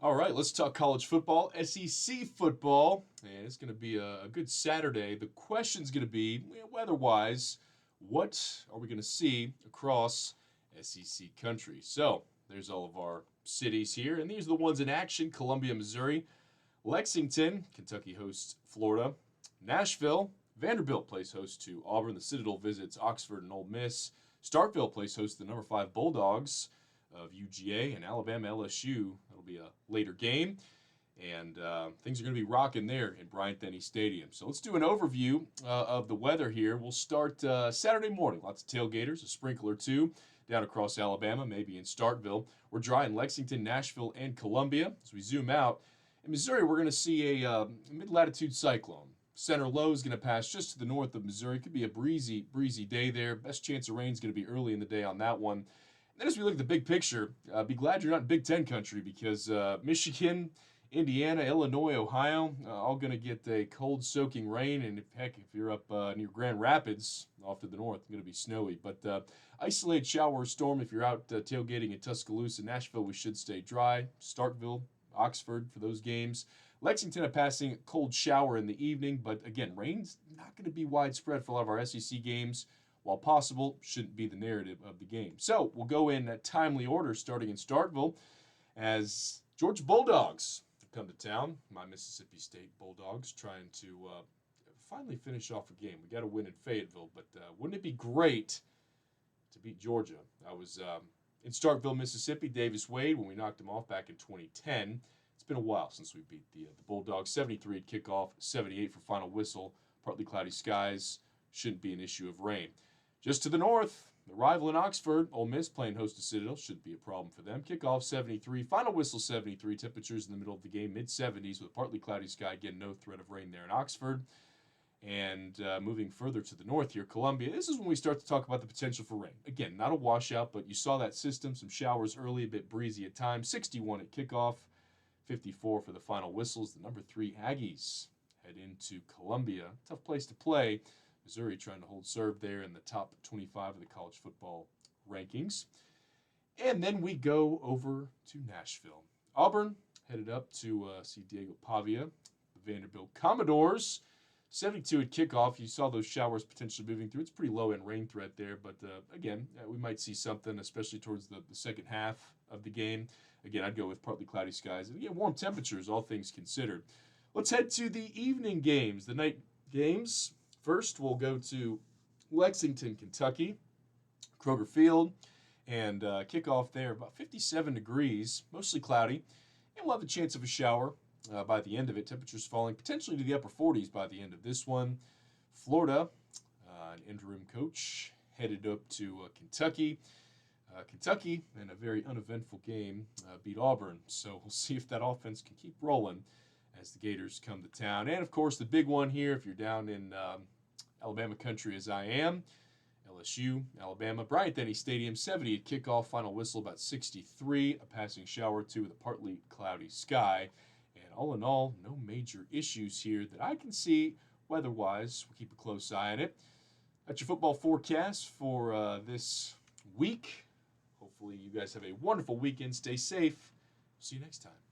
All right, let's talk college football, SEC football, and it's going to be a good Saturday. The question's going to be, weather-wise, what are we going to see across SEC country? So there's all of our cities here, and these are the ones in action: Columbia, Missouri; Lexington, Kentucky hosts Florida; Nashville, Vanderbilt plays host to Auburn; the Citadel visits Oxford and Ole Miss; Starkville plays host to the number 5 Bulldogs of UGA; and Alabama LSU. That'll be a later game, and things are going to be rocking there in Bryant Denny Stadium. So let's do an overview of the weather here. We'll start Saturday morning. Lots of tailgaters, a sprinkle or two down across Alabama, maybe in Starkville. We're dry in Lexington, Nashville, and Columbia. As we zoom out, in Missouri, we're going to see a mid-latitude cyclone. Center low is going to pass just to the north of Missouri. Could be a breezy day there. Best chance of rain is going to be early in the day on that one. And then as we look at the big picture, be glad you're not in Big Ten country because Michigan, Indiana, Illinois, Ohio, all going to get a cold, soaking rain. And if you're up near Grand Rapids, off to the north, it's going to be snowy. But isolated shower or storm if you're out tailgating in Tuscaloosa. Nashville, we should stay dry. Starkville, Oxford for those games. Lexington, a passing cold shower in the evening, but again, rain's not going to be widespread for a lot of our SEC games. While possible, shouldn't be the narrative of the game. So we'll go in a timely order, starting in Starkville, as Georgia Bulldogs have come to town. My Mississippi State Bulldogs trying to finally finish off a game. We got to win in Fayetteville, but wouldn't it be great to beat Georgia? I was in Starkville, Mississippi, Davis Wade, when we knocked them off back in 2010. It's been a while since we beat the Bulldogs. 73 at kickoff, 78 for final whistle. Partly cloudy skies. Shouldn't be an issue of rain. Just to the north, the rival in Oxford, Ole Miss playing host to Citadel. Shouldn't be a problem for them. Kickoff 73, final whistle 73. Temperatures in the middle of the game, mid-70s with a partly cloudy sky. Again, no threat of rain there in Oxford. And moving further to the north here, Columbia. This is when we start to talk about the potential for rain. Again, not a washout, but you saw that system. Some showers early, a bit breezy at times. 61 at kickoff, 54 for the final whistles. The number 3 Aggies head into Columbia. Tough place to play. Missouri trying to hold serve there in the top 25 of the college football rankings. And then we go over to Nashville. Auburn headed up to see Diego Pavia, the Vanderbilt Commodores. 72 at kickoff. You saw those showers potentially moving through. It's pretty low-end rain threat there, but again, we might see something, especially towards the second half of the game. Again, I'd go with partly cloudy skies. And again, warm temperatures, all things considered. Let's head to the evening games, the night games. First, we'll go to Lexington, Kentucky, Kroger Field, and kickoff there about 57 degrees, mostly cloudy, and we'll have a chance of a shower by the end of it. Temperatures falling potentially to the upper 40s by the end of this one. Florida, an interim coach, headed up to Kentucky. Kentucky, in a very uneventful game, beat Auburn. So we'll see if that offense can keep rolling as the Gators come to town. And, of course, the big one here, if you're down in Alabama country as I am, LSU, Alabama, Bryant Denny Stadium, 70 at kickoff, final whistle about 63, a passing shower or two with a partly cloudy sky. And all in all, no major issues here that I can see weather-wise. We'll keep a close eye on it. That's your football forecast for this week. Hopefully you guys have a wonderful weekend. Stay safe. See you next time.